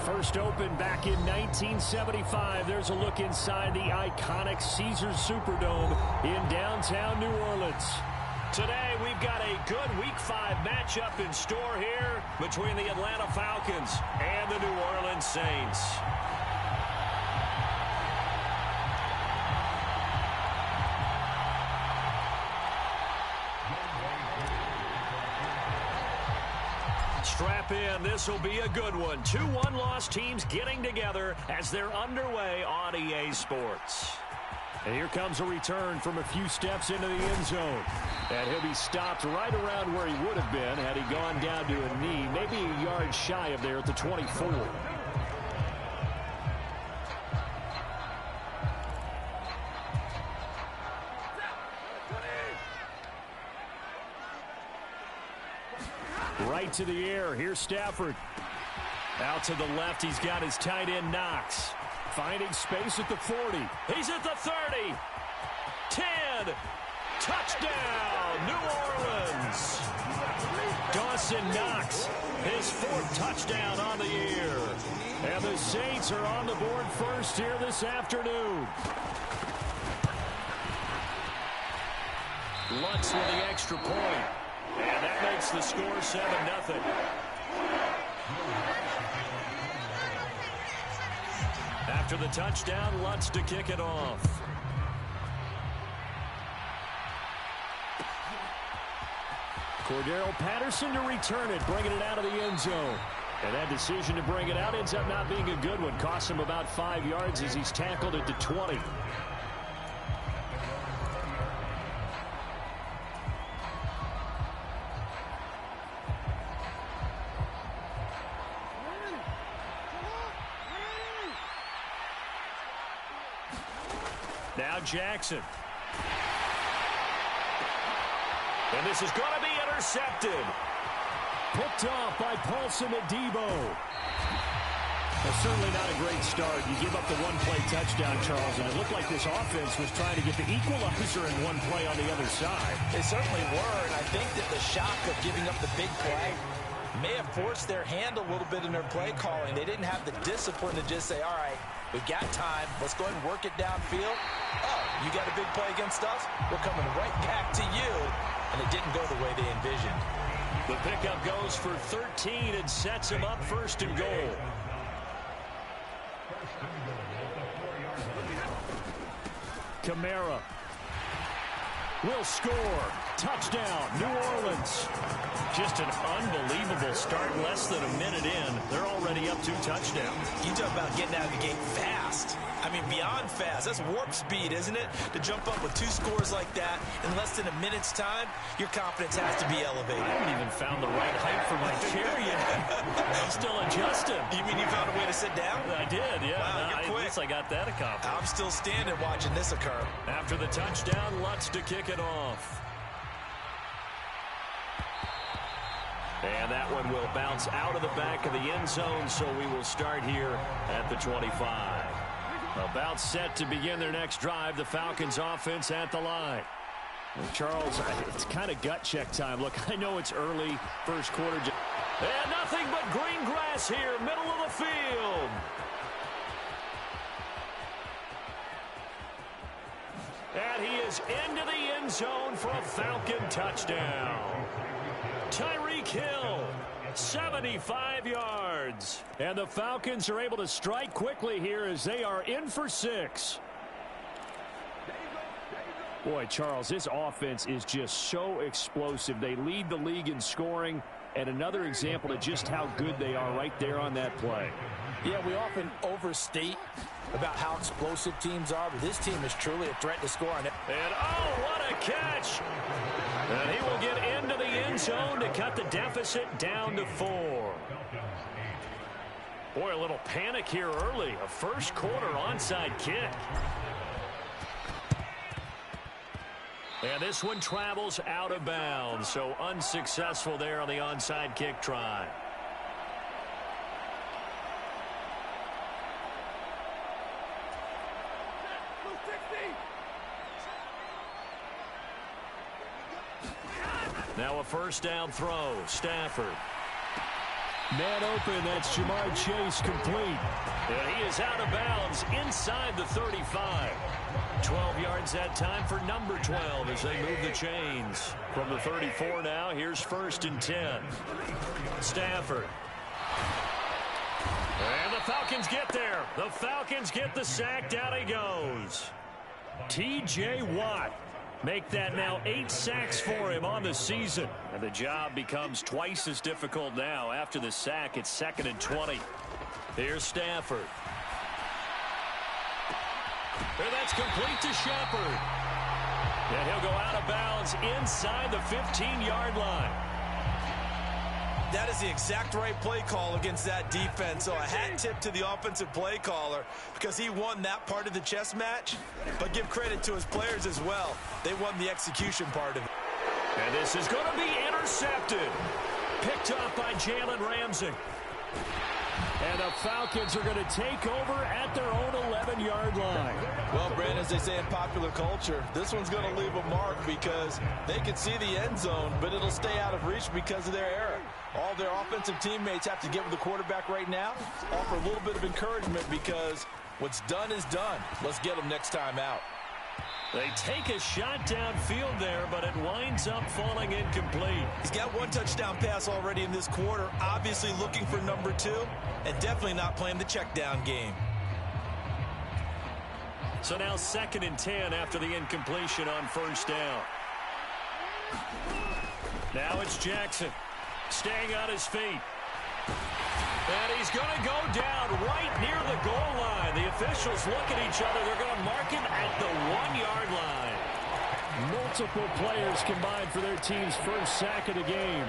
First opened back in 1975. There's a look inside the iconic Caesars Superdome in downtown New Orleans. Today, we've got a good Week 5 matchup in store here between the Atlanta Falcons and the New Orleans Saints. Strap in. This will be a good one. 2 one-loss teams getting together as they're underway on EA Sports. And here comes a return from a few steps into the end zone. And he'll be stopped right around where he would have been had he gone down to a knee, maybe a yard shy of there at the 24. Right to the air. Here's Stafford. Out to the left, he's got his tight end Knox. Finding space at the 40. He's at the 30. 10. Touchdown, New Orleans. Dawson Knox, his 4th touchdown on the year. And the Saints are on the board first here this afternoon. Lutz with the extra point. And that makes the score 7-0. After the touchdown, Lutz to kick it off. Cordero Patterson to return it, bringing it out of the end zone. And that decision to bring it out ends up not being a good one. Costs him about 5 yards as he's tackled at the 20. Now Jackson. And this is going to be intercepted. Picked off by Paulson Adebo. Well, certainly not a great start. You give up the one-play touchdown, Charles, and it looked like this offense was trying to get the equalizer in one play on the other side. They certainly were, and I think that the shock of giving up the big play may have forced their hand a little bit in their play calling. They didn't have the discipline to just say, all right, we've got time. Let's go ahead and work it downfield. Oh, you got a big play against us? We're coming right back to you. And it didn't go the way they envisioned. The pickup goes for 13 and sets him up 1st and goal. Kamara will score. Touchdown, New Orleans. Just an unbelievable start. Less than a minute in, they're already up 2 touchdowns. You talk about getting out of the gate fast. I mean, beyond fast. That's warp speed, isn't it? To jump up with 2 scores like that in less than a minute's time, your confidence has to be elevated. I haven't even found the right height for my chair yet. I'm still adjusting. You mean you found a way to sit down? I did, yeah. Wow, you're quick. At least I got that accomplished. I'm still standing watching this occur. After the touchdown, Lutz to kick it off. And that one will bounce out of the back of the end zone, so we will start here at the 25. About set to begin their next drive, the Falcons offense at the line. Well, Charles, it's kind of gut check time. Look, I know it's early, first quarter. And nothing but green grass here, middle of the field. And he is into the end zone for a Falcon touchdown. Tyreek Hill, 75 yards. And the Falcons are able to strike quickly here as they are in for 6. Boy, Charles, this offense is just so explosive. They lead the league in scoring, and another example of just how good they are right there on that play. Yeah, we often overstate about how explosive teams are, but this team is truly a threat to score on it. And, oh, what a catch! And he will get into the end zone to cut the deficit down to 4. Boy, a little panic here early. A first quarter onside kick. And this one travels out of bounds, so unsuccessful there on the onside kick try. Now a first down throw. Stafford. Man open, that's Jamar Chase complete. And he is out of bounds inside the 35. 12 yards that time for number 12 as they move the chains. From the 34 now, here's 1st and 10. Stafford. And the Falcons get there. The Falcons get the sack. Down he goes. T.J. Watt. Make that now 8 sacks for him on the season. And the job becomes twice as difficult now. After the sack, it's 2nd and 20. Here's Stafford. And that's complete to Shepard. And he'll go out of bounds inside the 15-yard line. That is the exact right play call against that defense. So a hat tip to the offensive play caller because he won that part of the chess match. But give credit to his players as well. They won the execution part of it. And this is going to be intercepted. Picked up by Jalen Ramsey. And the Falcons are going to take over at their own 11-yard line. Well, Brandon, as they say in popular culture, this one's going to leave a mark because they can see the end zone, but it'll stay out of reach because of their error. All their offensive teammates have to get with the quarterback right now, offer a little bit of encouragement because what's done is done. Let's get them next time out. They take a shot downfield there, but it winds up falling incomplete. He's got 1 touchdown pass already in this quarter, obviously looking for number 2, and definitely not playing the check down game. So now 2nd and 10 after the incompletion on 1st down. Now it's Jackson staying on his feet. And he's going to go down right near the goal line. The officials look at each other. They're going to mark him at the 1-yard line. Multiple players combined for their team's first sack of the game.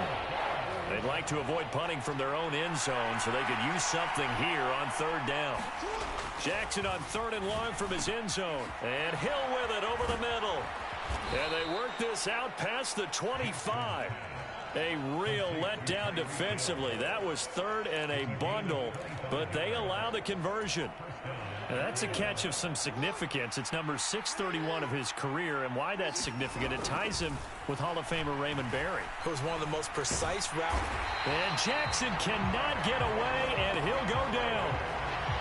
They'd like to avoid punting from their own end zone so they could use something here on 3rd down. Jackson on 3rd and long from his end zone. And Hill with it over the middle. And they work this out past the 25. A real letdown defensively. That was 3rd and a bundle, but they allow the conversion. Now that's a catch of some significance. It's number 631 of his career, and why that's significant, it ties him with Hall of Famer Raymond Berry. It was one of the most precise routes. And Jackson cannot get away, and he'll go down.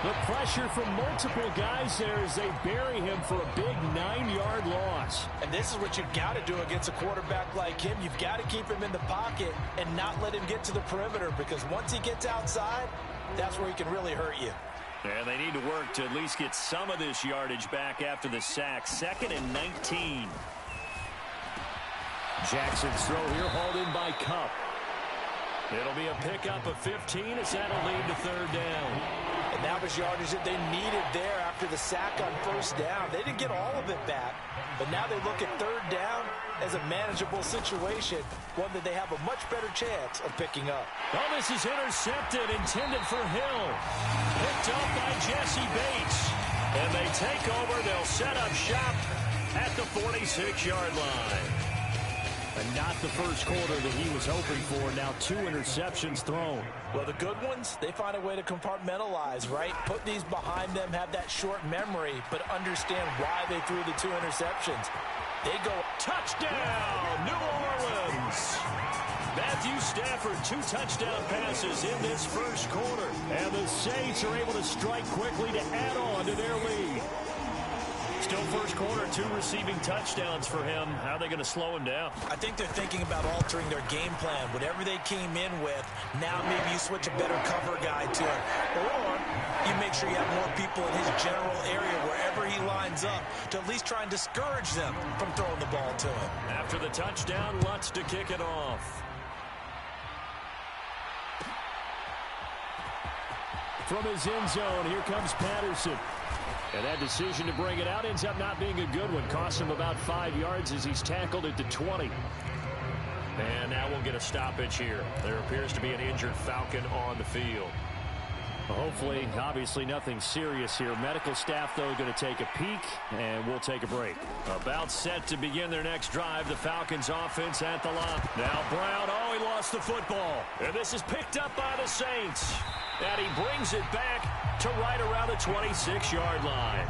The pressure from multiple guys there as they bury him for a big 9-yard loss. And this is what you've got to do against a quarterback like him. You've got to keep him in the pocket and not let him get to the perimeter because once he gets outside, that's where he can really hurt you. And they need to work to at least get some of this yardage back after the sack. 2nd and 19. Jackson's throw here hauled in by Kupp. It'll be a pickup of 15 as that'll lead to 3rd down. And that was yardage that they needed there after the sack on 1st down. They didn't get all of it back, but now they look at 3rd down as a manageable situation, one that they have a much better chance of picking up. Oh, this is intercepted, intended for Hill. Picked up by Jesse Bates. And they take over. They'll set up shop at the 46-yard line. And not the first quarter that he was hoping for. Now 2 interceptions thrown. Well, the good ones, they find a way to compartmentalize, right? Put these behind them, have that short memory, but understand why they threw the 2 interceptions. They go touchdown, New Orleans. Matthew Stafford, 2 touchdown passes in this first quarter. And the Saints are able to strike quickly to add on to their lead. Still first quarter, 2 receiving touchdowns for him. How are they going to slow him down? I think they're thinking about altering their game plan. Whatever they came in with, now maybe you switch a better cover guy to it. Or you make sure you have more people in his general area wherever he lines up to at least try and discourage them from throwing the ball to him. After the touchdown, Lutz to kick it off. From his end zone, here comes Patterson. And that decision to bring it out ends up not being a good one. Costs him about 5 yards as he's tackled at the 20. And now we'll get a stoppage here. There appears to be an injured Falcon on the field. Hopefully, obviously nothing serious here. Medical staff, though, going to take a peek, and we'll take a break. About set to begin their next drive. The Falcons offense at the line. Now Brown, oh, he lost the football. And this is picked up by the Saints. And he brings it back to right around the 26-yard line.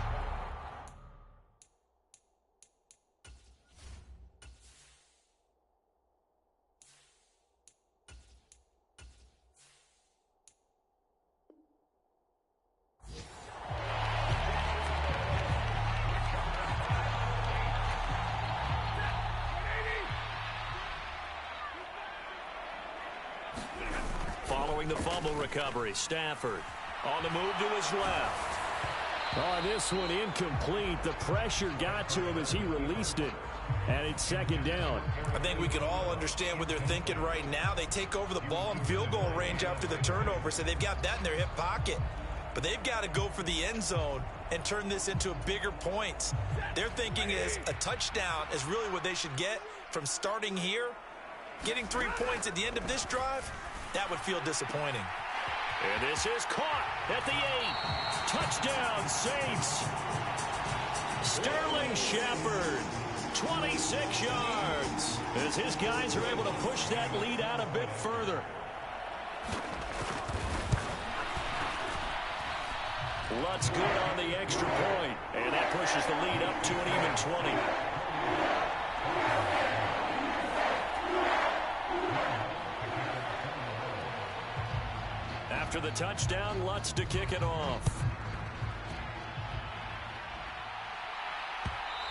Following the fumble recovery, Stafford on the move to his left. Oh, this one incomplete. The pressure got to him as he released it. And it's second down. I think we can all understand what they're thinking right now. They take over the ball in field goal range after the turnover, so they've got that in their hip pocket. But they've got to go for the end zone and turn this into bigger points. Their thinking is a touchdown is really what they should get from starting here. Getting 3 points at the end of this drive, that would feel disappointing. And this is caught at the 8. Touchdown, Saints. Sterling Shepard, 26 yards, as his guys are able to push that lead out a bit further. Lutz good on the extra point, and that pushes the lead up to an even 20. After the touchdown, Lutz to kick it off.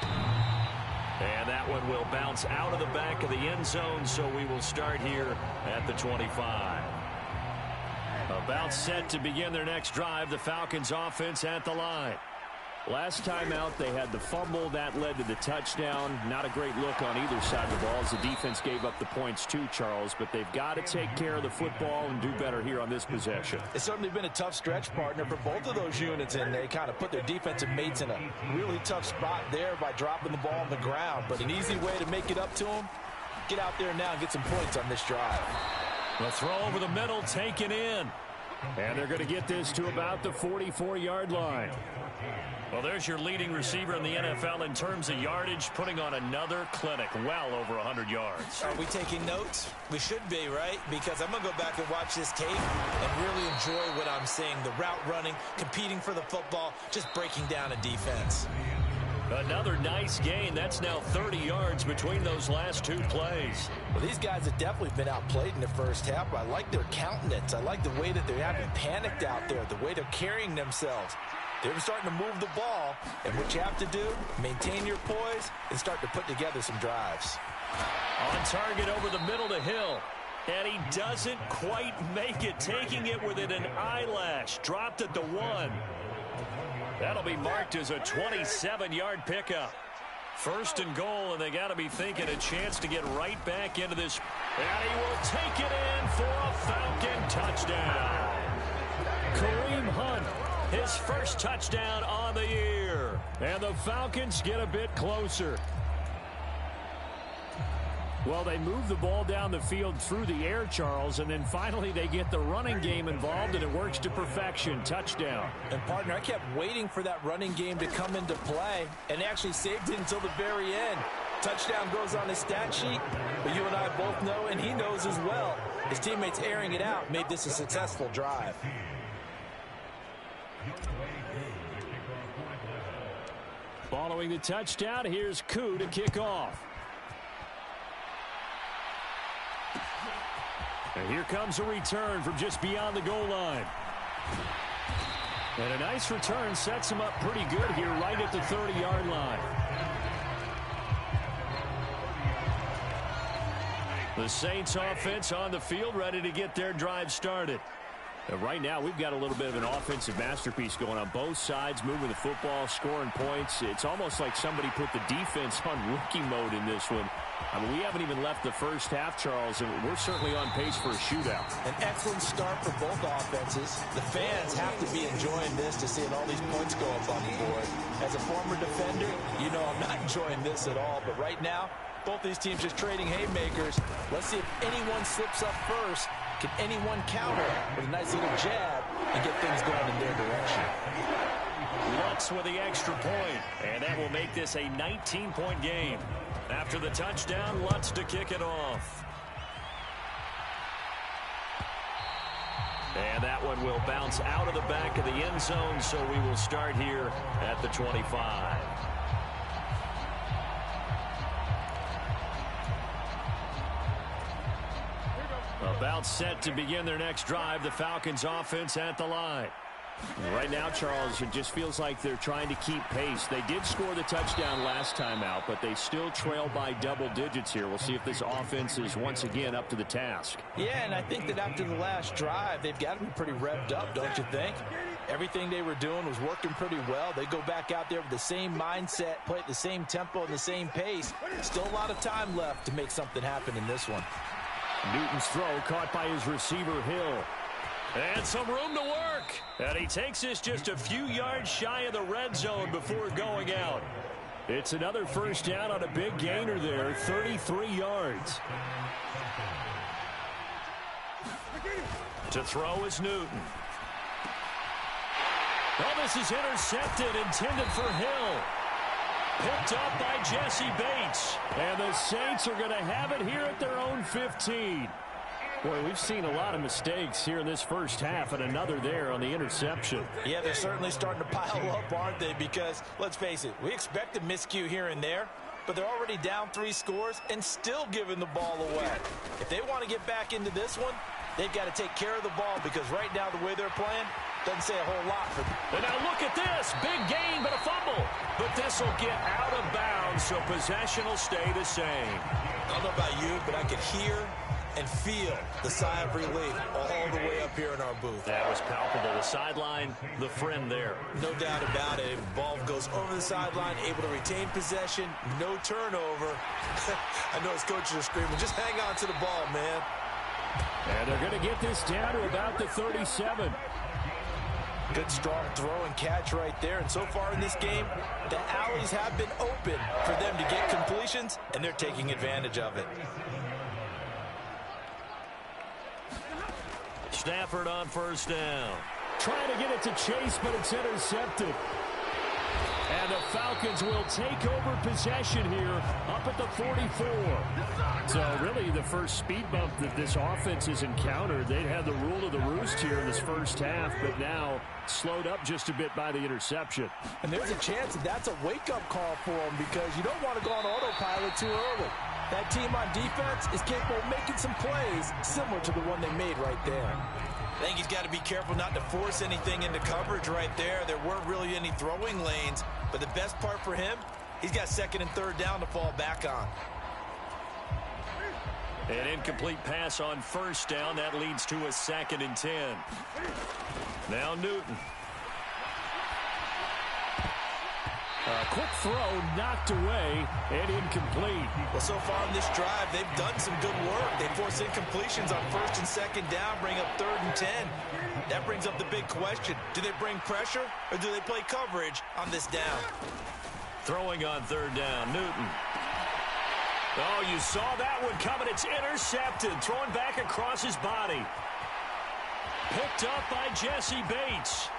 And that one will bounce out of the back of the end zone, so we will start here at the 25. About set to begin their next drive, the Falcons offense at the line. Last time out, they had the fumble. That led to the touchdown. Not a great look on either side of the ball as the defense gave up the points too, Charles. But they've got to take care of the football and do better here on this possession. It's certainly been a tough stretch, partner, for both of those units, and they kind of put their defensive mates in a really tough spot there by dropping the ball on the ground. But an easy way to make it up to them, get out there now and get some points on this drive. The throw over the middle taken in. And they're going to get this to about the 44-yard line. Well, there's your leading receiver in the NFL in terms of yardage, putting on another clinic, well over 100 yards. Are we taking notes? We should be, right? Because I'm going to go back and watch this tape and really enjoy what I'm seeing. The route running, competing for the football, just breaking down a defense. Another nice gain. That's now 30 yards between those last two plays. Well, these guys have definitely been outplayed in the first half, but I like their countenance. I like the way that they're having panicked out there, the way they're carrying themselves. They're starting to move the ball, and what you have to do, maintain your poise and start to put together some drives. On target over the middle to Hill, and he doesn't quite make it, taking it within an eyelash. Dropped at the 1. That'll be marked as a 27-yard pickup. First and goal, and they got to be thinking a chance to get right back into this. And he will take it in for a Falcon touchdown. Kareem Hunt, his first touchdown on the year. And the Falcons get a bit closer. Well, they move the ball down the field through the air, Charles, and then finally they get the running game involved, and it works to perfection. Touchdown. And, partner, I kept waiting for that running game to come into play, and actually saved it until the very end. Touchdown goes on his stat sheet, but you and I both know, and he knows as well, his teammates airing it out made this a successful drive. Following the touchdown, here's Koo to kick off. And here comes a return from just beyond the goal line. And a nice return sets him up pretty good here right at the 30-yard line. The Saints offense on the field ready to get their drive started. And right now we've got a little bit of an offensive masterpiece going on both sides, moving the football, scoring points. It's almost like somebody put the defense on rookie mode in this one. I mean, we haven't even left the first half, Charles, and we're certainly on pace for a shootout. An excellent start for both offenses. The fans have to be enjoying this to seeing all these points go up on the board. As a former defender, you know I'm not enjoying this at all, but right now, both these teams just trading haymakers. Let's see if anyone slips up first. Can anyone counter with a nice little jab and get things going in their direction? Lutz with the extra point, and that will make this a 19-point game. After the touchdown, Lutz to kick it off. And that one will bounce out of the back of the end zone, so we will start here at the 25. About set to begin their next drive, the Falcons offense at the line. Right now, Charles, it just feels like they're trying to keep pace. They did score the touchdown last time out, but they still trail by double digits here. We'll see if this offense is once again up to the task. Yeah, and I think that after the last drive, they've got to be pretty revved up, don't you think? Everything they were doing was working pretty well. They go back out there with the same mindset, play at the same tempo and the same pace. Still a lot of time left to make something happen in this one. Newton's throw caught by his receiver, Hill. And some room to work. And he takes this just a few yards shy of the red zone before going out. It's another first down on a big gainer there, 33 yards. To throw is Newton. Oh, this is intercepted, intended for Hill. Picked up by Jesse Bates. And the Saints are going to have it here at their own 15. Boy, we've seen a lot of mistakes here in this first half, and another there on the interception. Yeah, they're certainly starting to pile up, aren't they? Because, let's face it, we expect a miscue here and there, but they're already down 3 scores and still giving the ball away. If they want to get back into this one, they've got to take care of the ball, because right now the way they're playing doesn't say a whole lot for them. And now look at this. Big gain, but a fumble. But this will get out of bounds, so possession will stay the same. I don't know about you, but I could hear and feel the sigh of relief all the way up here in our booth. That was palpable. The sideline, the friend there. No doubt about it. The ball goes over the sideline, able to retain possession, no turnover. I know his coaches are screaming, just hang on to the ball, man. And they're going to get this down to about the 37. Good strong throw and catch right there. And so far in this game, the alleys have been open for them to get completions, and they're taking advantage of it. Stafford on first down. Trying to get it to Chase, but it's intercepted. And the Falcons will take over possession here up at the 44. So really the first speed bump that this offense has encountered. They'd had the rule of the roost here in this first half, but now slowed up just a bit by the interception. And there's a chance that that's a wake-up call for them, because you don't want to go on autopilot too early. That team on defense is capable of making some plays similar to the one they made right there. I think he's got to be careful not to force anything into coverage right there. There weren't really any throwing lanes, but the best part for him, he's got second and third down to fall back on. An incomplete pass on first down. That leads to a 2nd and 10. Now Newton. A quick throw knocked away and incomplete. Well, so far in this drive, they've done some good work. They force incompletions on first and second down, bring up 3rd and 10. That brings up the big question. Do they bring pressure or do they play coverage on this down? Throwing on 3rd down, Newton. Oh, you saw that one coming. It's intercepted. Throwing back across his body. Picked up by Jesse Bates.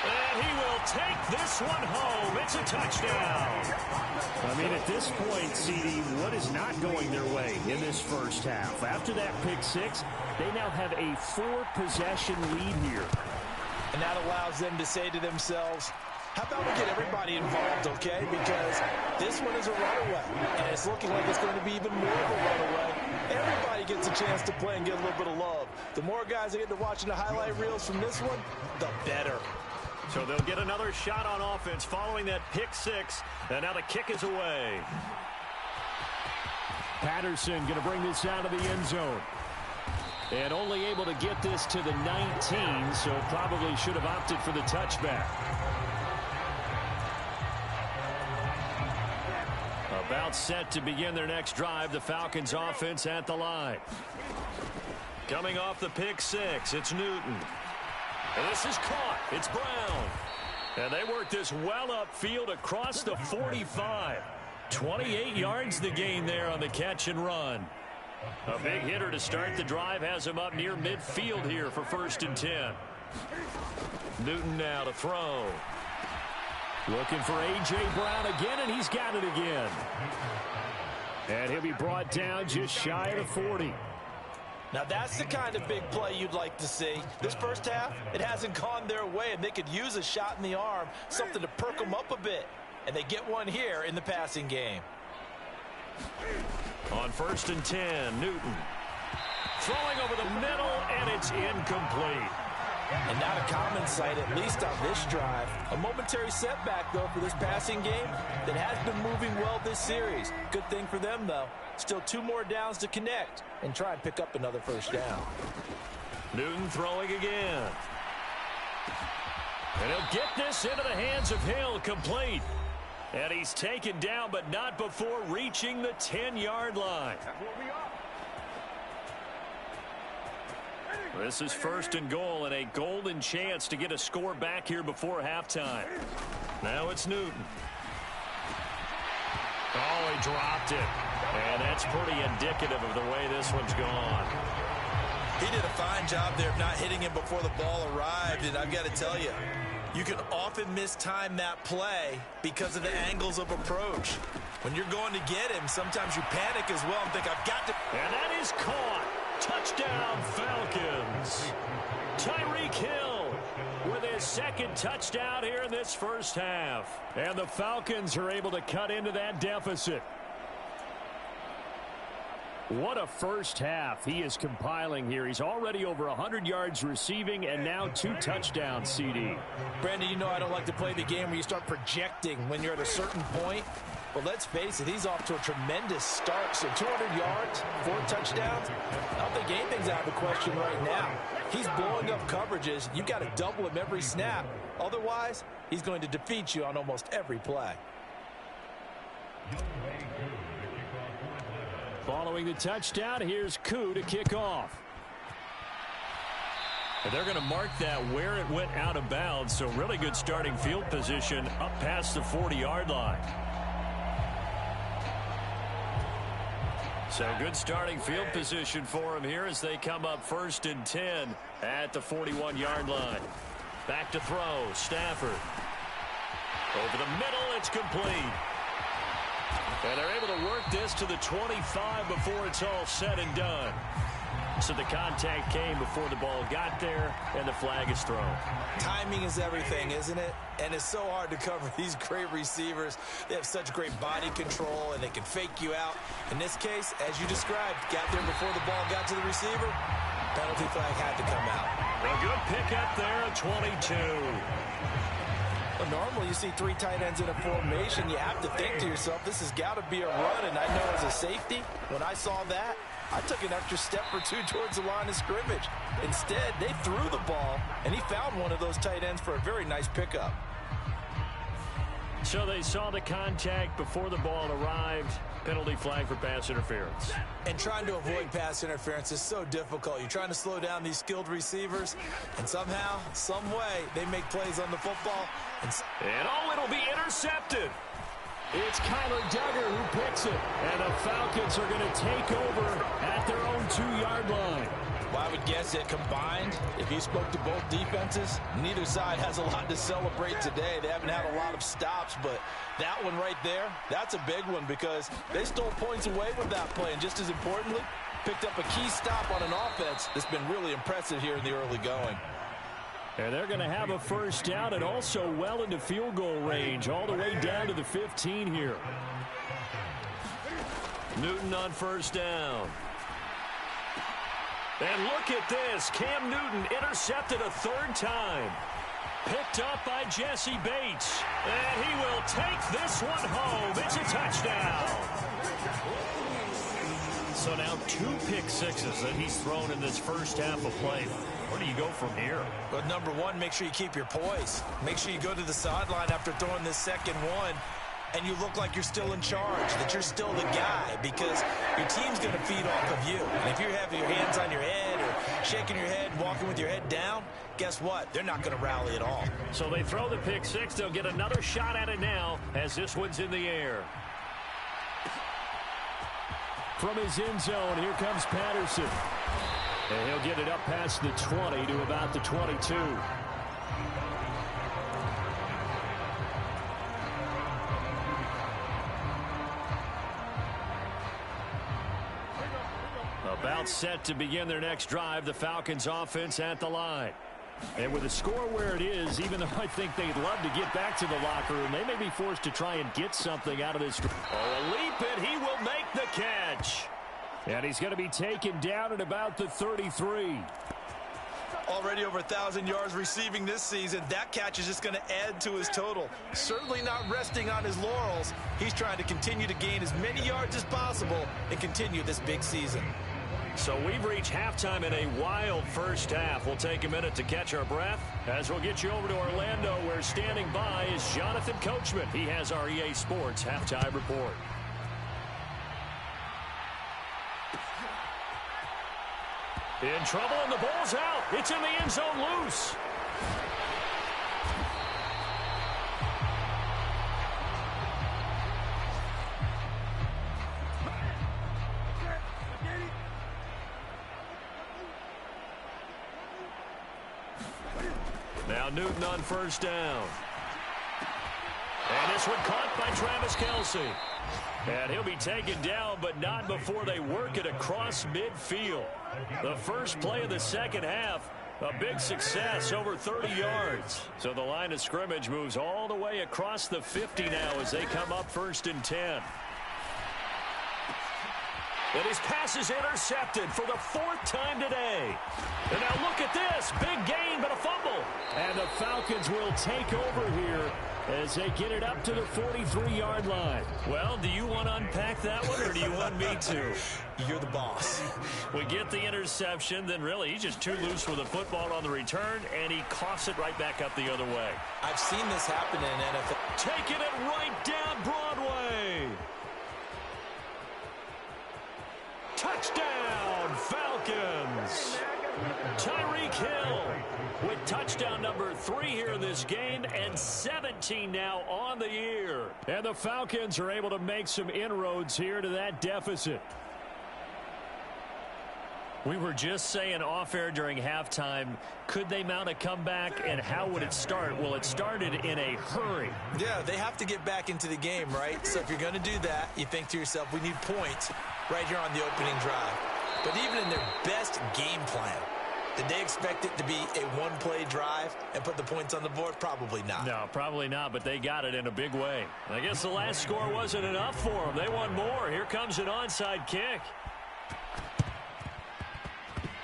And he will take this one home. It's a touchdown. I mean, at this point, CD, what is not going their way in this first half? After that pick 6, they now have a 4-possession lead here. And that allows them to say to themselves, how about we get everybody involved, okay? Because this one is a runaway, and it's looking like it's going to be even more of a runaway. Everybody gets a chance to play and get a little bit of love. The more guys that get to watching the highlight reels from this one, the better. So they'll get another shot on offense following that pick 6, and now the kick is away. Patterson going to bring this out of the end zone. And only able to get this to the 19, so probably should have opted for the touchback. About set to begin their next drive, the Falcons offense at the line. Coming off the pick 6, it's Newton. And this is caught. It's Brown. And they work this well upfield across the 45. 28 yards the gain there on the catch and run. A big hitter to start the drive has him up near midfield here for 1st and 10. Newton now to throw. Looking for A.J. Brown again, and he's got it again. And he'll be brought down just shy of the 40. Now that's the kind of big play you'd like to see. This first half, it hasn't gone their way, and they could use a shot in the arm, something to perk them up a bit. And they get one here in the passing game. On 1st and 10, Newton. Throwing over the middle, and it's incomplete. And not a common sight, at least on this drive. A momentary setback, though, for this passing game that has been moving well this series. Good thing for them, though. Still 2 more downs to connect and try and pick up another first down. Newton throwing again. And he'll get this into the hands of Hill, complete. And he's taken down, but not before reaching the 10-yard line. This is 1st and goal and a golden chance to get a score back here before halftime. Now it's Newton. Oh, he dropped it. And that's pretty indicative of the way this one's gone. He did a fine job there of not hitting him before the ball arrived, and I've got to tell you, you can often mistime that play because of the angles of approach. When you're going to get him, sometimes you panic as well and think, I've got to... And that is caught. Touchdown, Falcons. Tyreek Hill with his 2nd touchdown here in this first half. And the Falcons are able to cut into that deficit. What a first half he is compiling here. He's already over 100 yards receiving and now 2 touchdowns, CD. Brandon, you know I don't like to play the game where you start projecting when you're at a certain point. But let's face it, he's off to a tremendous start. So 200 yards, 4 touchdowns. I don't think anything's out of the question right now. He's blowing up coverages. You've got to double him every snap. Otherwise, he's going to defeat you on almost every play. Following the touchdown, here's Koo to kick off. And they're going to mark that where it went out of bounds, so really good starting field position up past the 40-yard line. So good starting field position for him here as they come up 1st and 10 at the 41-yard line. Back to throw, Stafford. Over the middle, it's complete. And they're able to work this to the 25 before it's all said and done. So the contact came before the ball got there, and the flag is thrown. Timing is everything, isn't it? And it's so hard to cover these great receivers. They have such great body control, and they can fake you out. In this case, as you described, got there before the ball got to the receiver. Penalty flag had to come out. A good pickup there at 22. Well, normally you see 3 tight ends in a formation. You have to think to yourself, this has got to be a run. And I know as a safety, when I saw that, I took an extra step or 2 towards the line of scrimmage. Instead, they threw the ball, and he found one of those tight ends for a very nice pickup. So they saw the contact before the ball arrived. Penalty flag for pass interference. And trying to avoid pass interference is so difficult. You're trying to slow down these skilled receivers, and somehow, some way, they make plays on the football. And oh, it'll be intercepted. It's Kyler Duggar who picks it. And the Falcons are going to take over at their own 2-yard line. Well, I would guess that combined, if you spoke to both defenses, neither side has a lot to celebrate today. They haven't had a lot of stops, but that one right there, that's a big one because they stole points away with that play. And just as importantly, picked up a key stop on an offense that's been really impressive here in the early going. And they're going to have a first down and also well into field goal range, all the way down to the 15 here. Newton on first down. And look at this. Cam Newton intercepted a 3rd time. Picked up by Jesse Bates. And he will take this one home. It's a touchdown. So now 2 pick sixes that he's thrown in this first half of play. Where do you go from here? But number one, make sure you keep your poise. Make sure you go to the sideline after throwing this second one, and you look like you're still in charge, that you're still the guy, because your team's going to feed off of you. And if you have your hands on your head or shaking your head and walking with your head down, guess what? They're not going to rally at all. So they throw the pick six. They'll get another shot at it now as this one's in the air. From his end zone, here comes Patterson. And he'll get it up past the 20 to about the 22. About set to begin their next drive, the Falcons offense at the line. And with the score where it is, even though I think they'd love to get back to the locker room, they may be forced to try and get something out of this. Oh, a leap, and he will make the catch. And he's going to be taken down at about the 33. Already over 1,000 yards receiving this season. That catch is just going to add to his total. Certainly not resting on his laurels. He's trying to continue to gain as many yards as possible and continue this big season. So we've reached halftime in a wild first half. We'll take a minute to catch our breath as we'll get you over to Orlando, where standing by is Jonathan Coachman. He has our EA Sports halftime report. In trouble, and the ball's out. It's in the end zone loose. Now Newton on first down. And this one caught by Travis Kelce. And he'll be taken down, but not before they work it across midfield. The first play of the second half, a big success, over 30 yards. So the line of scrimmage moves all the way across the 50 now as they come up 1st and 10. And his pass is intercepted for the 4th time today. And now look at this. Big gain, but a fumble. And the Falcons will take over here as they get it up to the 43-yard line. Well, do you want to unpack that one, or do you want me to? You're the boss. We get the interception, then really he's just too loose with the football on the return, and he coughs it right back up the other way. I've seen this happen in NFL. Taking it right down Broadway. Touchdown, Falcons. Tyreek Hill with touchdown number 3 here in this game, and 17 now on the year. And the Falcons are able to make some inroads here to that deficit. We were just saying off-air during halftime, could they mount a comeback, and how would it start? Well, it started in a hurry. Yeah, they have to get back into the game, right? So if you're going to do that, you think to yourself, we need points right here on the opening drive. But even in their best game plan, did they expect it to be a one-play drive and put the points on the board? Probably not. No, probably not, but they got it in a big way. I guess the last score wasn't enough for them. They want more. Here comes an onside kick.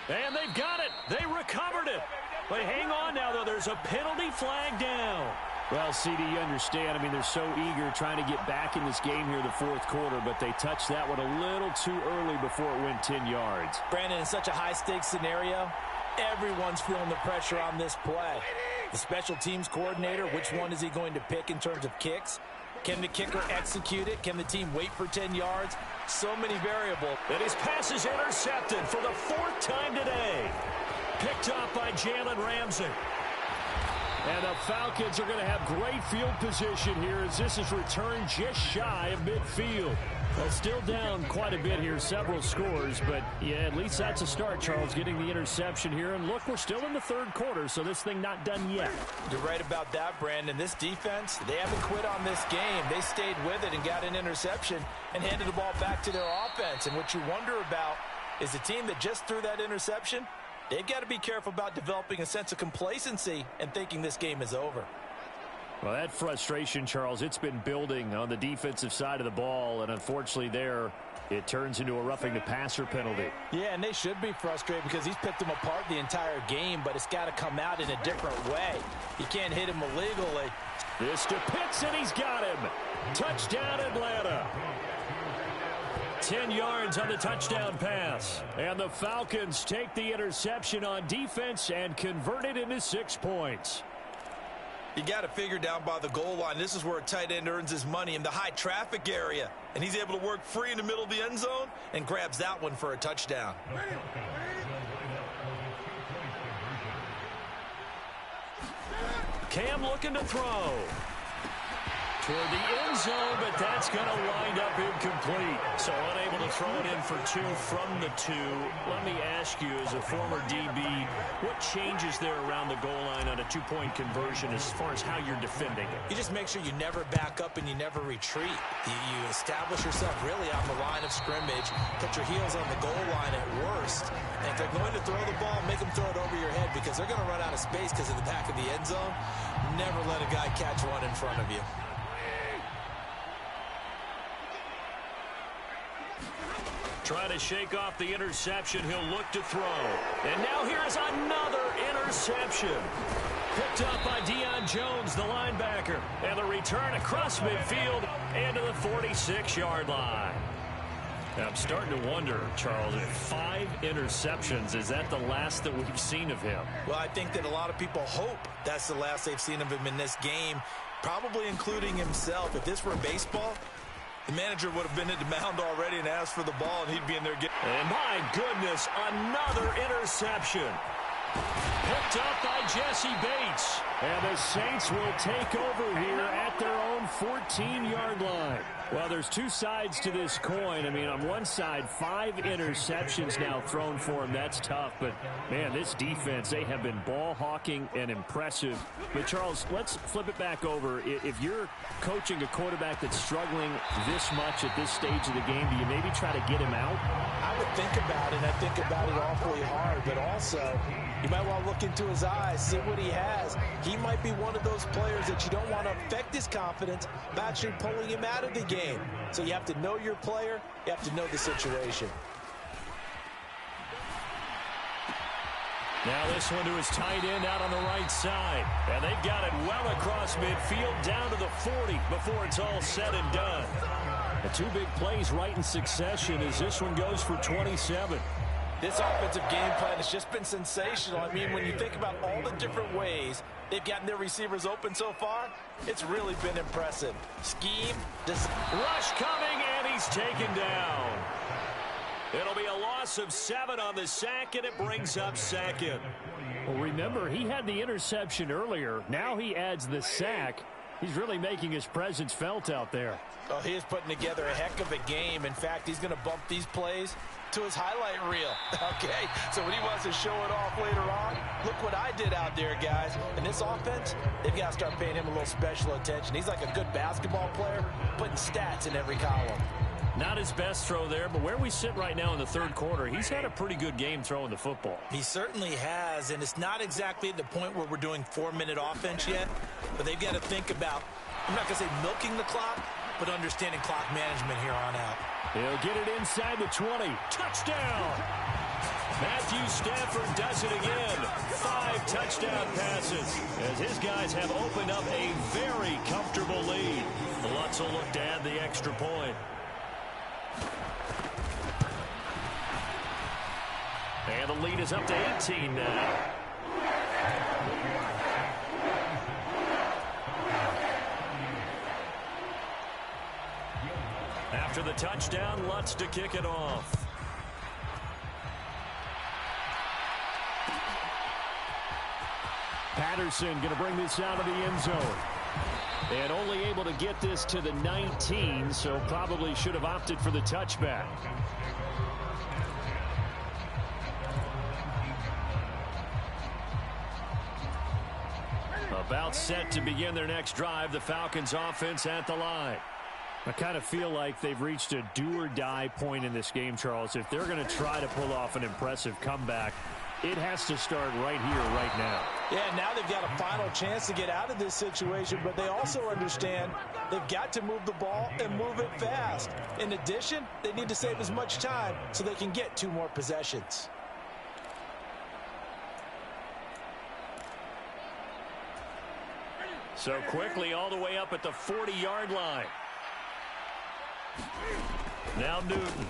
And they've got it. They recovered it. But hang on now, though. There's a penalty flag down. Well, CD, you understand. I mean, they're so eager trying to get back in this game here in the 4th quarter, but they touched that one a little too early before it went 10 yards. Brandon, in such a high-stakes scenario, everyone's feeling the pressure on this play. The special teams coordinator, which one is he going to pick in terms of kicks? Can the kicker execute it? Can the team wait for 10 yards? So many variables. And his pass is intercepted for the 4th time today. Picked off by Jalen Ramsey. And the Falcons are going to have great field position here as this is returned just shy of midfield. Well, still down quite a bit here, several scores, but yeah, at least that's a start, Charles, getting the interception here. And look, we're still in the 3rd quarter, so this thing not done yet. You're right about that, Brandon. This defense, they haven't quit on this game. They stayed with it and got an interception and handed the ball back to their offense. And what you wonder about is the team that just threw that interception, they've got to be careful about developing a sense of complacency and thinking this game is over. Well, that frustration, Charles, it's been building on the defensive side of the ball, and unfortunately there, it turns into a roughing the passer penalty. Yeah, and they should be frustrated because he's picked them apart the entire game, but it's got to come out in a different way. You can't hit him illegally. This to Pitts, and he's got him. Touchdown, Atlanta. 10 yards on the touchdown pass. And the Falcons take the interception on defense and convert it into 6 points. You got to figure down by the goal line. This is where a tight end earns his money, in the high traffic area. And he's able to work free in the middle of the end zone and grabs that one for a touchdown. Cam looking to throw. Toward the end zone, but that's going to wind up incomplete. So unable to throw it in for 2 from the 2. Let me ask you, as a former DB, what changes there around the goal line on a 2-point conversion as far as how you're defending it? You just make sure you never back up and you never retreat. You establish yourself really on the line of scrimmage, put your heels on the goal line at worst. And if they're going to throw the ball, make them throw it over your head because they're going to run out of space because of the back of the end zone. Never let a guy catch one in front of you. Trying to shake off the interception. He'll look to throw. And now here is another interception. Picked up by Deion Jones, the linebacker. And the return across midfield into the 46-yard line. Now, I'm starting to wonder, Charles, if 5 interceptions, is that the last that we've seen of him? Well, I think that a lot of people hope that's the last they've seen of him in this game, probably including himself. If this were baseball, the manager would have been at the mound already and asked for the ball, and he'd be in there getting... And my goodness, another interception. Picked up by Jesse Bates. And the Saints will take over here at their own 14-yard line. Well, there's two sides to this coin. I mean, on one side, 5 interceptions now thrown for him. That's tough. But, man, this defense, they have been ball hawking and impressive. But, Charles, let's flip it back over. If you're coaching a quarterback that's struggling this much at this stage of the game, do you maybe try to get him out? I would think about it. I think about it awfully hard. But also, you might want to look into his eyes, see what he has. He might be one of those players that you don't want to affect his confidence by actually pulling him out of the game. So you have to know your player. You have to know the situation. Now this one to his tight end out on the right side. And they've got it well across midfield down to the 40 before it's all said and done. The 2 big plays right in succession as this one goes for 27. This offensive game plan has just been sensational. I mean, when you think about all the different ways they've gotten their receivers open so far, it's really been impressive. Scheme, rush coming, and he's taken down. It'll be a loss of 7 on the sack, and it brings up second. Well, remember, he had the interception earlier. Now he adds the sack. He's really making his presence felt out there. Oh, he is putting together a heck of a game. In fact, he's going to bump these plays to his highlight reel. Okay, so when he wants to show it off later on, look what I did out there, guys. In this offense, they've got to start paying him a little special attention. He's like a good basketball player, putting stats in every column. Not his best throw there, but where we sit right now in the third quarter, he's had a pretty good game throwing the football. He certainly has, and it's not exactly at the point where we're doing 4-minute offense yet, but they've got to think about, I'm not going to say milking the clock, but understanding clock management here on out. He'll get it inside the 20. Touchdown! Matthew Stafford does it again. 5 touchdown passes as his guys have opened up a very comfortable lead. The Lutz will look to add the extra point. And the lead is up to 18 now. After the touchdown, Lutz to kick it off. Patterson going to bring this out of the end zone. And only able to get this to the 19, so probably should have opted for the touchback. About set to begin their next drive, the Falcons offense at the line. I kind of feel like they've reached a do-or-die point in this game, Charles. If they're going to try to pull off an impressive comeback, it has to start right here, right now. Yeah, now they've got a final chance to get out of this situation, but they also understand they've got to move the ball and move it fast. In addition, they need to save as much time so they can get 2 more possessions. So quickly all the way up at the 40-yard line. Now Newton.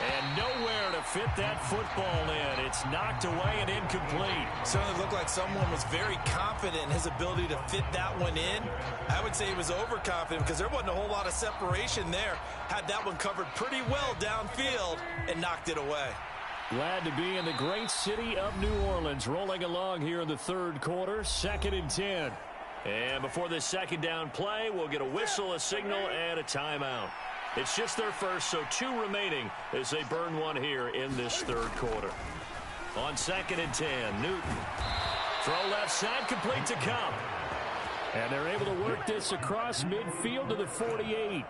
And nowhere to fit that football in. It's knocked away and incomplete. Certainly looked like someone was very confident in his ability to fit that one in. I would say he was overconfident because there wasn't a whole lot of separation there. Had that one covered pretty well downfield and knocked it away. Glad to be in the great city of New Orleans, rolling along here in the third quarter, 2nd and 10. And before this second down play, we'll get a whistle, a signal, and a timeout. It's just their first, so 2 remaining as they burn one here in this third quarter. On 2nd and 10, Newton. Throw left side, complete to Cup. And they're able to work this across midfield to the 48.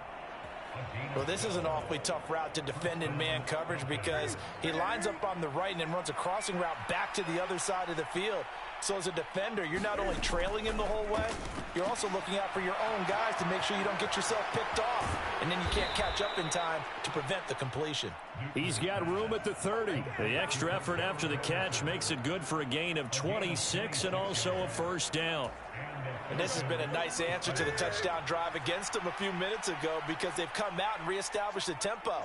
Well, this is an awfully tough route to defend in man coverage because he lines up on the right and then runs a crossing route back to the other side of the field. So as a defender, you're not only trailing him the whole way, you're also looking out for your own guys to make sure you don't get yourself picked off. And then you can't catch up in time to prevent the completion. He's got room at the 30. The extra effort after the catch makes it good for a gain of 26 and also a first down. And this has been a nice answer to the touchdown drive against them a few minutes ago because they've come out and reestablished the tempo.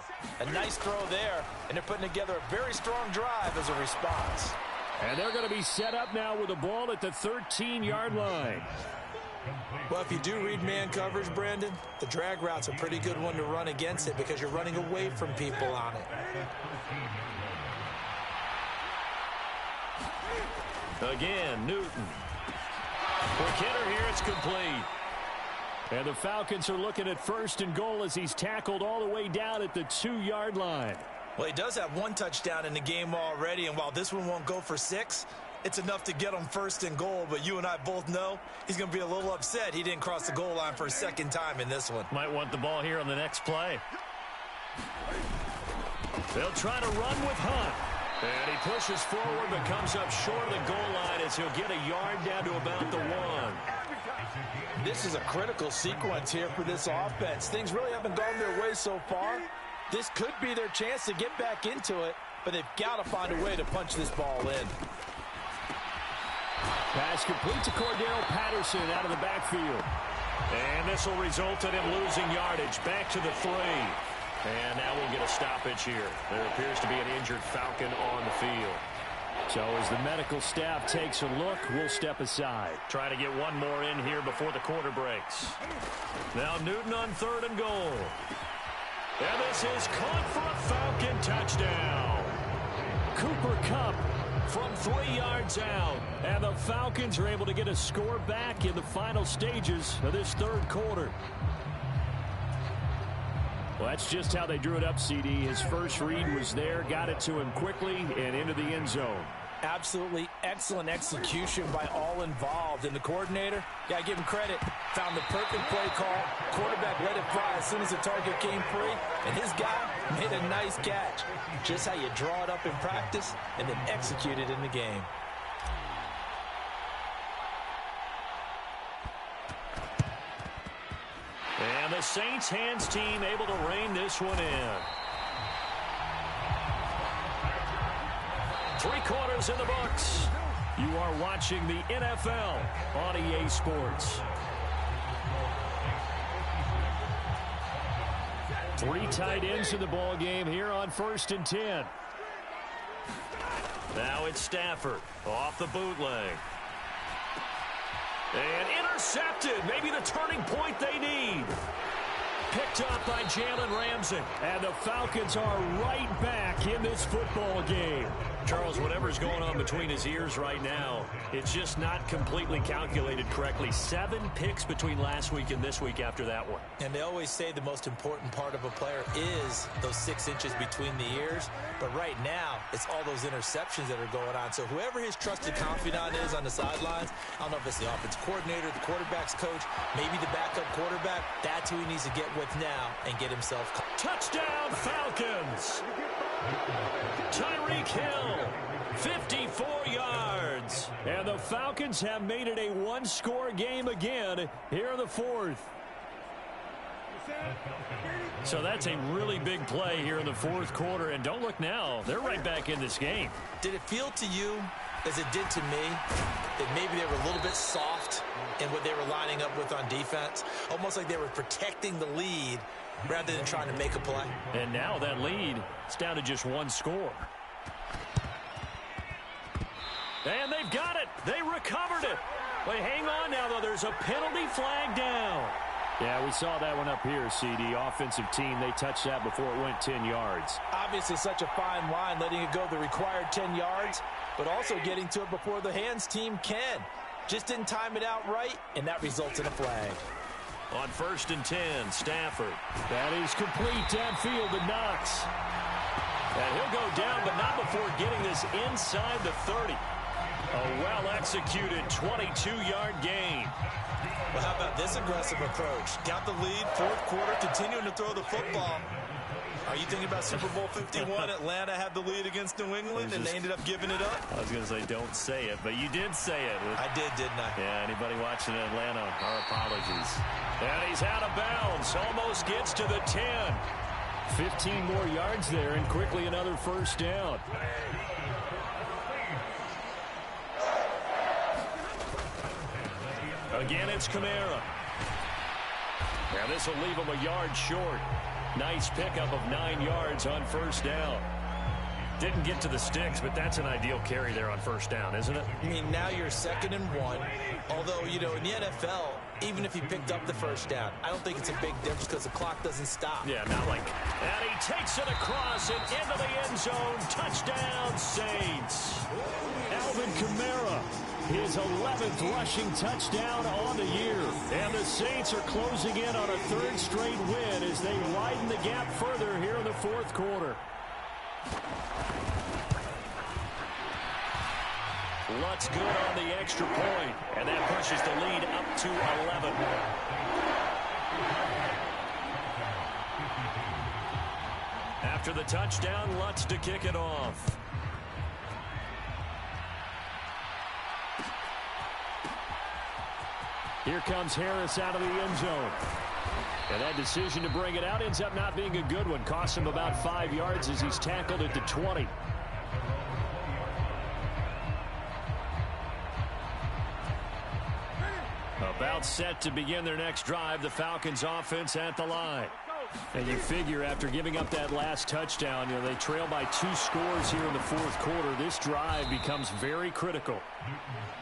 A nice throw there, and they're putting together a very strong drive as a response. And they're going to be set up now with the ball at the 13-yard line. Well, if you do read man coverage, Brandon, the drag route's a pretty good one to run against it because you're running away from people on it. Again, Newton. For Kidder here, it's complete. And the Falcons are looking at first and goal as he's tackled all the way down at the 2-yard line. Well, he does have one touchdown in the game already, and while this one won't go for 6, it's enough to get him first and goal. But you and I both know he's going to be a little upset he didn't cross the goal line for a second time in this one. Might want the ball here on the next play. They'll try to run with Hunt. And he pushes forward but comes up short of the goal line as he'll get a yard down to about the 1. This is a critical sequence here for this offense. Things really haven't gone their way so far. This could be their chance to get back into it, but they've got to find a way to punch this ball in. Pass complete to Cordero Patterson out of the backfield. And this will result in him losing yardage back to the 3. And now we'll get a stoppage here. There appears to be an injured Falcon on the field. So as the medical staff takes a look, we'll step aside. Try to get one more in here before the quarter breaks. Now Newton on 3rd and goal. And this is caught for a Falcon touchdown. Cooper Kupp from 3 yards out. And the Falcons are able to get a score back in the final stages of this 3rd quarter. Well, that's just how they drew it up, CD. His first read was there, got it to him quickly, and into the end zone. Absolutely excellent execution by all involved. And the coordinator, got to give him credit, found the perfect play call. Quarterback let it fly as soon as the target came free. And his guy made a nice catch. Just how you draw it up in practice and then execute it in the game. And the Saints hands team able to rein this one in. 3 quarters in the books. You are watching the NFL on EA Sports. 3 tight ends in the ball game here on 1st and 10. Now it's Stafford off the bootleg. And intercepted. Maybe the turning point they need. Picked up by Jalen Ramsey. And the Falcons are right back in this football game. Charles, whatever's going on between his ears right now, it's just not completely calculated correctly. 7 picks between last week and this week after that one. And they always say the most important part of a player is those 6 inches between the ears. But right now, it's all those interceptions that are going on. So whoever his trusted confidant is on the sidelines, I don't know if it's the offensive coordinator, the quarterback's coach, maybe the backup quarterback, that's who he needs to get with now and get himself. Touchdown, Falcons! Tyreek Hill, 54 yards. And the Falcons have made it a 1-score game again here in the 4th. So that's a really big play here in the 4th quarter. And don't look now, they're right back in this game. Did it feel to you, as it did to me, that maybe they were a little bit soft in what they were lining up with on defense? Almost like they were protecting the lead rather than trying to make a play. And now that lead is down to just 1 score. And they've got it. They recovered it. But hang on now, though. There's a penalty flag down. Yeah, we saw that one up here, CD. Offensive team, they touched that before it went 10 yards. Obviously such a fine line, letting it go the required 10 yards, but also getting to it before the hands team can. Just didn't time it out right, and that results in a flag. On 1st and 10, Stafford. That is complete downfield to Knox. And he'll go down, but not before getting this inside the 30. A well-executed 22-yard gain. Well, how about this aggressive approach? Got the lead, fourth quarter, continuing to throw the football. Are you thinking about Super Bowl 51? Atlanta had the lead against New England, and they ended up giving it up? I was going to say don't say it, but you did say it. I did, didn't I? Yeah, anybody watching Atlanta, our apologies. And he's out of bounds. Almost gets to the 10. 15 more yards there, and quickly another first down. Again, it's Kamara. Now this will leave him a yard short. Nice pickup of 9 yards on first down. Didn't get to the sticks, but that's an ideal carry there on first down, isn't it? I mean, now you're 2nd and 1. Although, you know, in the NFL, even if he picked up the first down, I don't think it's a big difference because the clock doesn't stop. Yeah, not like. And he takes it across and into the end zone. Touchdown, Saints. Alvin Kamara. His 11th rushing touchdown on the year. And the Saints are closing in on a 3rd straight win as they widen the gap further here in the 4th quarter. Lutz good on the extra point, and that pushes the lead up to 11. After the touchdown, Lutz to kick it off. Here comes Harris out of the end zone. And that decision to bring it out ends up not being a good one. Costs him about 5 yards as he's tackled at the 20. About set to begin their next drive, the Falcons offense at the line. And you figure after giving up that last touchdown, you know, they trail by 2 scores here in the 4th quarter. This drive becomes very critical.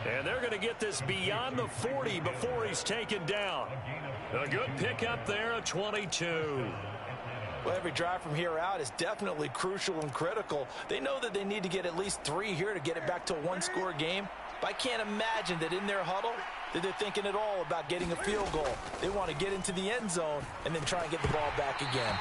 And they're going to get this beyond the 40 before he's taken down. A good pickup there, a 22. Well, every drive from here out is definitely crucial and critical. They know that they need to get at least 3 here to get it back to a 1-score game. But I can't imagine that in their huddle that they're thinking at all about getting a field goal. They want to get into the end zone and then try and get the ball back again.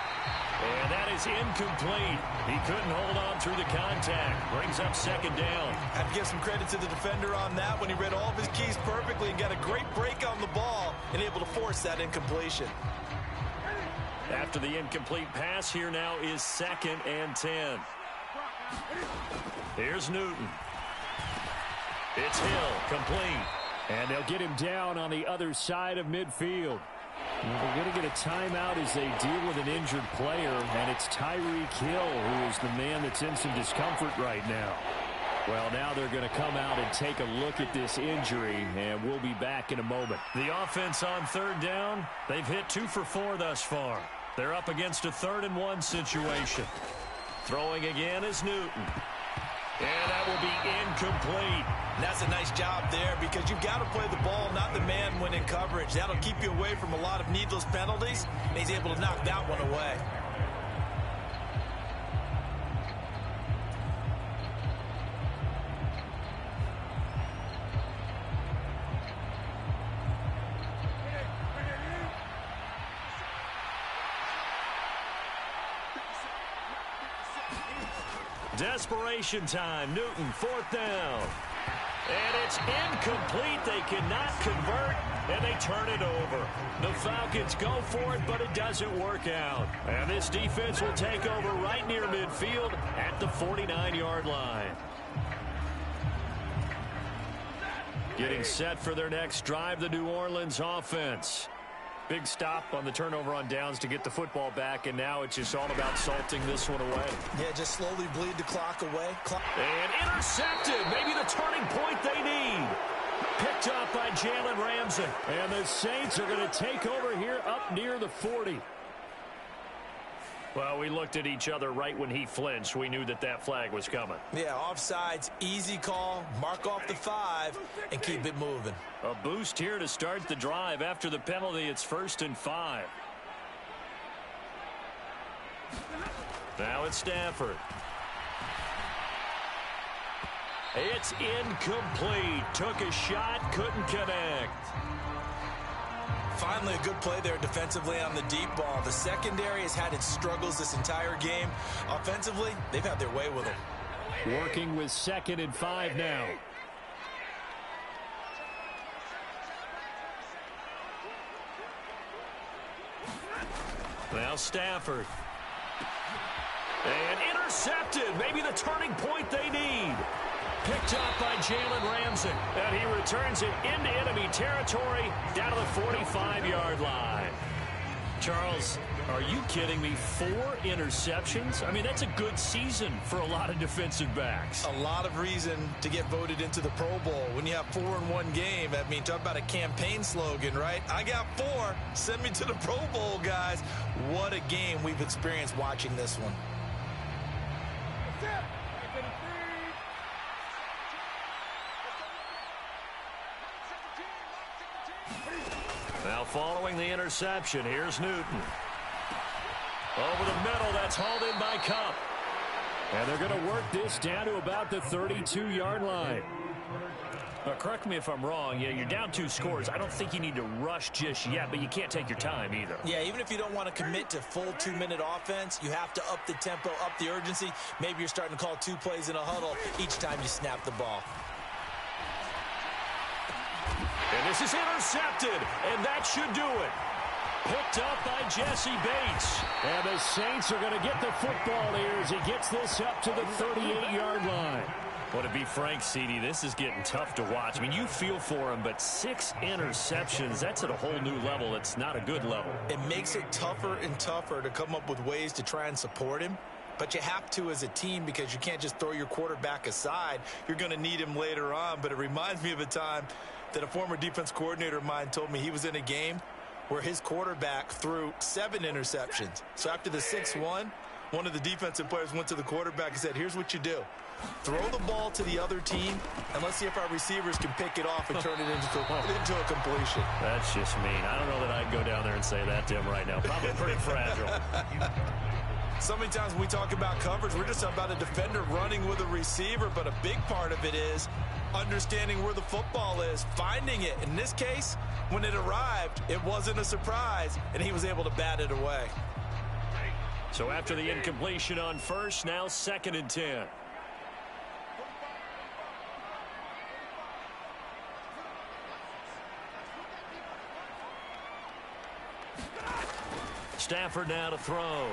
And that is incomplete. He couldn't hold on through the contact. Brings up 2nd down. I have to give some credit to the defender on that when he read all of his keys perfectly and got a great break on the ball and able to force that incompletion. After the incomplete pass, here now is 2nd and 10. Here's Newton. It's Hill, complete. And they'll get him down on the other side of midfield. They're going to get a timeout as they deal with an injured player, and it's Tyreek Hill who is the man that's in some discomfort right now. Well, now they're going to come out and take a look at this injury, and we'll be back in a moment. The offense on 3rd down, they've hit 2 for 4 thus far. They're up against a 3rd and 1 situation. Throwing again is Newton. And that will be incomplete. And that's a nice job there because you've got to play the ball, not the man when in coverage. That'll keep you away from a lot of needless penalties, and he's able to knock that one away. Desperation time. Newton, 4th down. And it's incomplete. They cannot convert, and they turn it over. The Falcons go for it, but it doesn't work out. And this defense will take over right near midfield at the 49-yard line. Getting set for their next drive, the New Orleans offense. Big stop on the turnover on downs to get the football back, and now it's just all about salting this one away. Yeah, just slowly bleed the clock away. And intercepted. Maybe the turning point they need. Picked up by Jalen Ramsey. And the Saints are going to take over here up near the 40. Well, we looked at each other right when he flinched. We knew that that flag was coming. Yeah, offsides, easy call, mark off the 5, and keep it moving. A boost here to start the drive. After the penalty, it's 1st and 5. Now it's Stafford. It's incomplete. Took a shot, couldn't connect. Finally, a good play there defensively on the deep ball. The secondary has had its struggles this entire game. Offensively, they've had their way with it. Working with 2nd and 5 now. Now Stafford. And intercepted. Maybe the turning point they need. Picked up by Jalen Ramsey. And he returns it into enemy territory down to the 45-yard line. Charles, are you kidding me? 4 interceptions? I mean, that's a good season for a lot of defensive backs. A lot of reason to get voted into the Pro Bowl. When you have 4 in one game, I mean, talk about a campaign slogan, right? I got 4. Send me to the Pro Bowl, guys. What a game we've experienced watching this one. Now following the interception, here's Newton. Over the middle, that's hauled in by Cup. And they're going to work this down to about the 32-yard line. Correct me if I'm wrong. Yeah, you're down 2 scores. I don't think you need to rush just yet, but you can't take your time either. Yeah, even if you don't want to commit to full 2-minute offense, you have to up the tempo, up the urgency. Maybe you're starting to call 2 plays in a huddle each time you snap the ball. And this is intercepted, and that should do it. Picked up by Jesse Bates. And the Saints are going to get the football here as he gets this up to the 38-yard line. Well, to be frank, CD, this is getting tough to watch. I mean, you feel for him, but 6 interceptions, that's at a whole new level. It's not a good level. It makes it tougher and tougher to come up with ways to try and support him. But you have to as a team because you can't just throw your quarterback aside. You're going to need him later on. But it reminds me of a time that a former defense coordinator of mine told me he was in a game where his quarterback threw 7 interceptions. So after the 6th one of the defensive players went to the quarterback and said, here's what you do. Throw the ball to the other team, and let's see if our receivers can pick it off and turn it into a completion. That's just mean. I don't know that I'd go down there and say that to him right now. Probably pretty fragile. So many times when we talk about coverage, we're just about a defender running with a receiver, but a big part of it is understanding where the football is, finding it. In this case, when it arrived, it wasn't a surprise, and he was able to bat it away. So after the incompletion on first, now 2nd and 10. Stafford now to throw.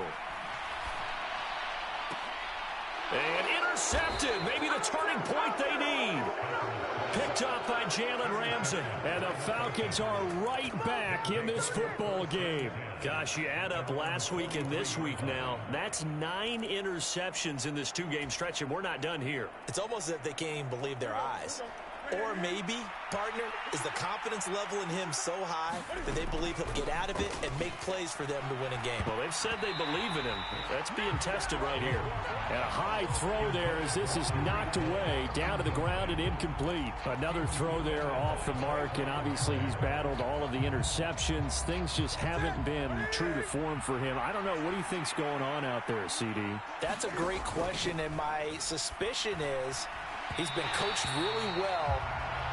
And intercepted. Maybe the turning point they need. Picked up by Jalen Ramsey. And the Falcons are right back in this football game. Gosh, you add up last week and this week now. That's 9 interceptions in this 2-game stretch, and we're not done here. It's almost as if they can't even believe their eyes. Or maybe, partner, is the confidence level in him so high that they believe he'll get out of it and make plays for them to win a game. Well, they've said they believe in him. That's being tested right here. And a high throw there as this is knocked away, down to the ground and incomplete. Another throw there off the mark, and obviously he's battled all of the interceptions. Things just haven't been true to form for him. I don't know. What do you think's going on out there, CD? That's a great question, and my suspicion is he's been coached really well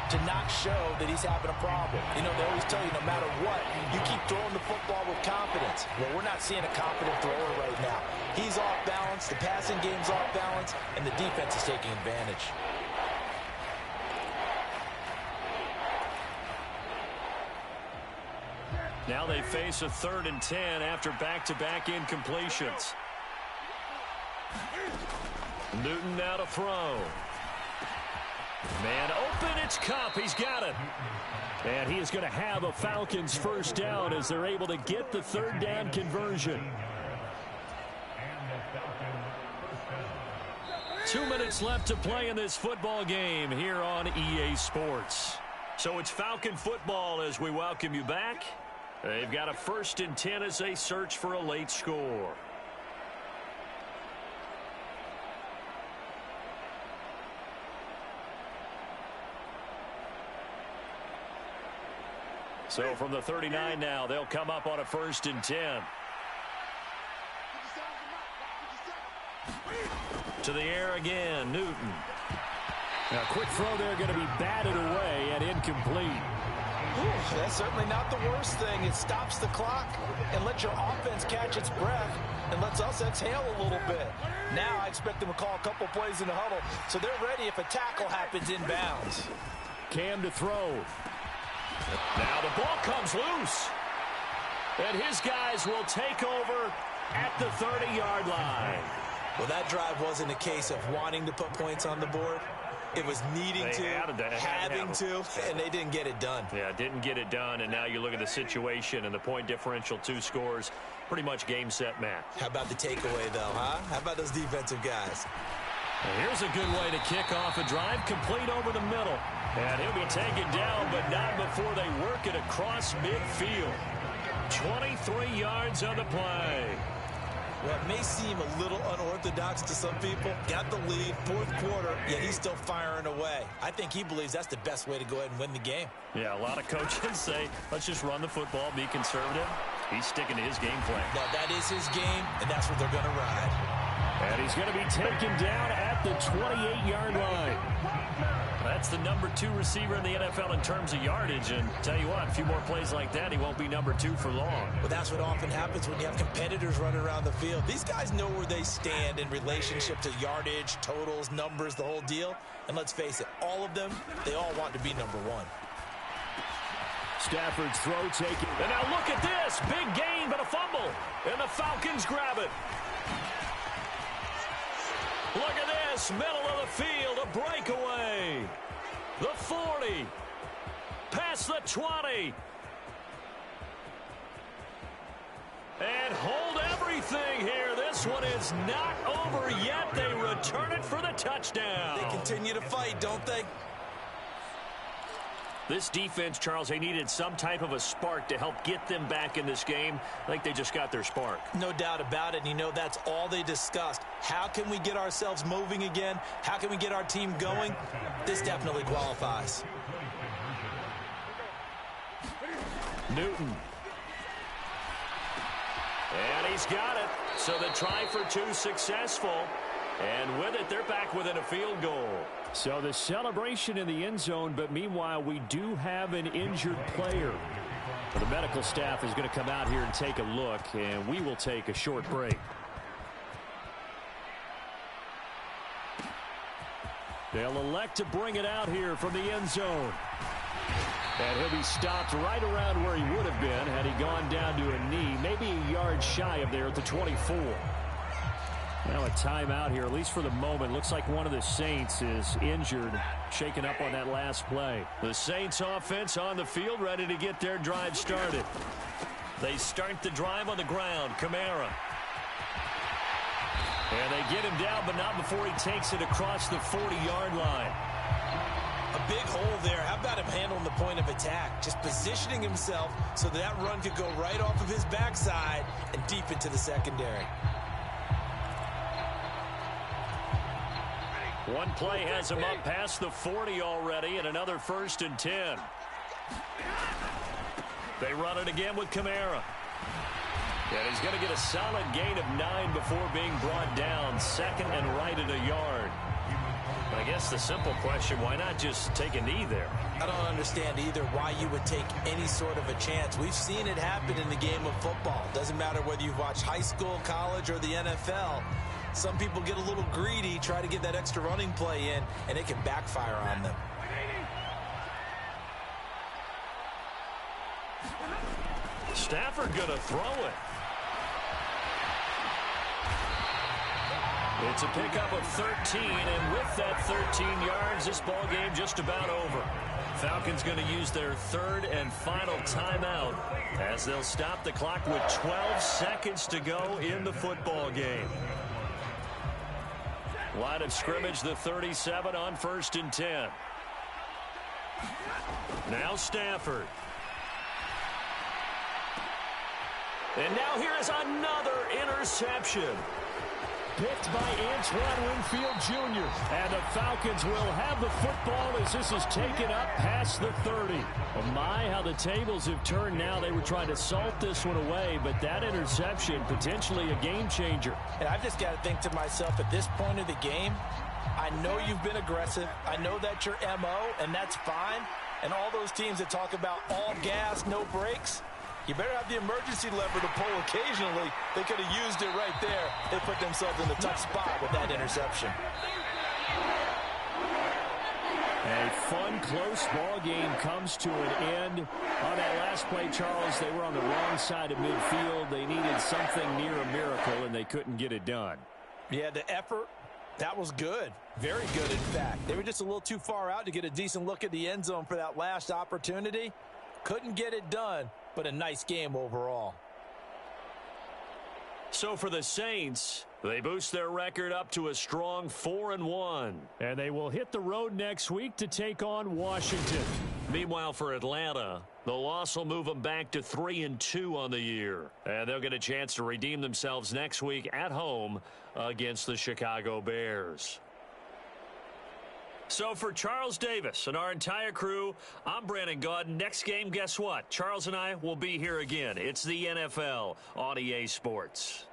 to not show that he's having a problem. You know, they always tell you no matter what, you keep throwing the football with confidence. Well, we're not seeing a confident thrower right now. He's off balance, the passing game's off balance, and the defense is taking advantage. Now they face a 3rd and 10 after back-to-back incompletions. Newton now to throw. Man open, it's Cup. He's got it. And he is going to have a Falcons first down as they're able to get the 3rd down conversion. 2 minutes left to play in this football game here on EA Sports. So it's Falcon football as we welcome you back. They've got a 1st and 10 as they search for a late score. So from the 39 now, they'll come up on a 1st and 10. To the air again, Newton. Now, a quick throw there going to be batted away and incomplete. Ooh, that's certainly not the worst thing. It stops the clock and lets your offense catch its breath and lets us exhale a little bit. Now I expect them to call a couple plays in the huddle so they're ready if a tackle happens inbounds. Cam to throw. Now the ball comes loose. And his guys will take over at the 30-yard line. Well, that drive wasn't a case of wanting to put points on the board. It was needing to, having to, and they didn't get it done. Yeah, didn't get it done, and now you look at the situation and the point differential, 2 scores, pretty much game, set, match. How about the takeaway, though, huh? How about those defensive guys? And here's a good way to kick off a drive, complete over the middle. And he'll be taken down, but not before they work it across midfield. 23 yards on the play. Well, it may seem a little unorthodox to some people. Got the lead, 4th quarter, yet he's still firing away. I think he believes that's the best way to go ahead and win the game. Yeah, a lot of coaches say, let's just run the football, be conservative. He's sticking to his game plan. No, that is his game, and that's what they're going to ride. And he's going to be taken down at the 28-yard line. That's the number 2 receiver in the NFL in terms of yardage. And tell you what, a few more plays like that, he won't be number 2 for long. Well, that's what often happens when you have competitors running around the field. These guys know where they stand in relationship to yardage, totals, numbers, the whole deal. And let's face it, all of them, they all want to be number 1. Stafford's throw taken. And now look at this. Big gain, but a fumble. And the Falcons grab it. Look at this, middle of the field, a breakaway. The 40, past the 20. And hold everything here. This one is not over yet. They return it for the touchdown. They continue to fight, don't they? This defense, Charles, they needed some type of a spark to help get them back in this game. I think they just got their spark. No doubt about it. And you know that's all they discussed. How can we get ourselves moving again? How can we get our team going? This definitely qualifies. Newton. And he's got it. So the try for 2 successful. And with it, they're back within a field goal. So the celebration in the end zone, but meanwhile, we do have an injured player. The medical staff is going to come out here and take a look, and we will take a short break. They'll elect to bring it out here from the end zone. And he'll be stopped right around where he would have been had he gone down to a knee, maybe a yard shy of there at the 24. Now a timeout here, at least for the moment. Looks like one of the Saints is injured, shaken up on that last play. The Saints offense on the field, ready to get their drive started. They start the drive on the ground. Kamara. And they get him down, but not before he takes it across the 40-yard line. A big hole there. How about him handling the point of attack? Just positioning himself so that run could go right off of his backside and deep into the secondary. One play has him up past the 40 already, and another 1st and 10. They run it again with Kamara. And he's going to get a solid gain of 9 before being brought down. 2nd and right at a yard. I guess the simple question, why not just take a knee there? I don't understand either why you would take any sort of a chance. We've seen it happen in the game of football. Doesn't matter whether you've watched high school, college, or the NFL. Some people get a little greedy, try to get that extra running play in, and it can backfire on them. Stafford going to throw it. It's a pickup of 13, and with that 13 yards, this ball game just about over. Falcons going to use their 3rd and final timeout as they'll stop the clock with 12 seconds to go in the football game. Line of scrimmage, the 37 on 1st and 10. Now Stafford. And now here is another interception. Picked by Antoine Winfield Jr. And the Falcons will have the football as this is taken up past the 30. Oh my, how the tables have turned now. They were trying to salt this one away, but that interception, potentially a game changer. And I've just got to think to myself, at this point of the game, I know you've been aggressive. I know that's your MO, and that's fine. And all those teams that talk about all gas, no brakes, you better have the emergency lever to pull occasionally. They could have used it right there. They put themselves in a tough spot with that interception. A fun, close ball game comes to an end. On that last play, Charles, they were on the wrong side of midfield. They needed something near a miracle, and they couldn't get it done. Yeah, the effort, that was good. Very good, in fact. They were just a little too far out to get a decent look at the end zone for that last opportunity. Couldn't get it done, but a nice game overall. So for the Saints, they boost their record up to a strong 4-1. And they will hit the road next week to take on Washington. Meanwhile, for Atlanta, the loss will move them back to 3-2 on the year. And they'll get a chance to redeem themselves next week at home against the Chicago Bears. So for Charles Davis and our entire crew, I'm Brandon Gaudin. Next game, guess what? Charles and I will be here again. It's the NFL on EA Sports.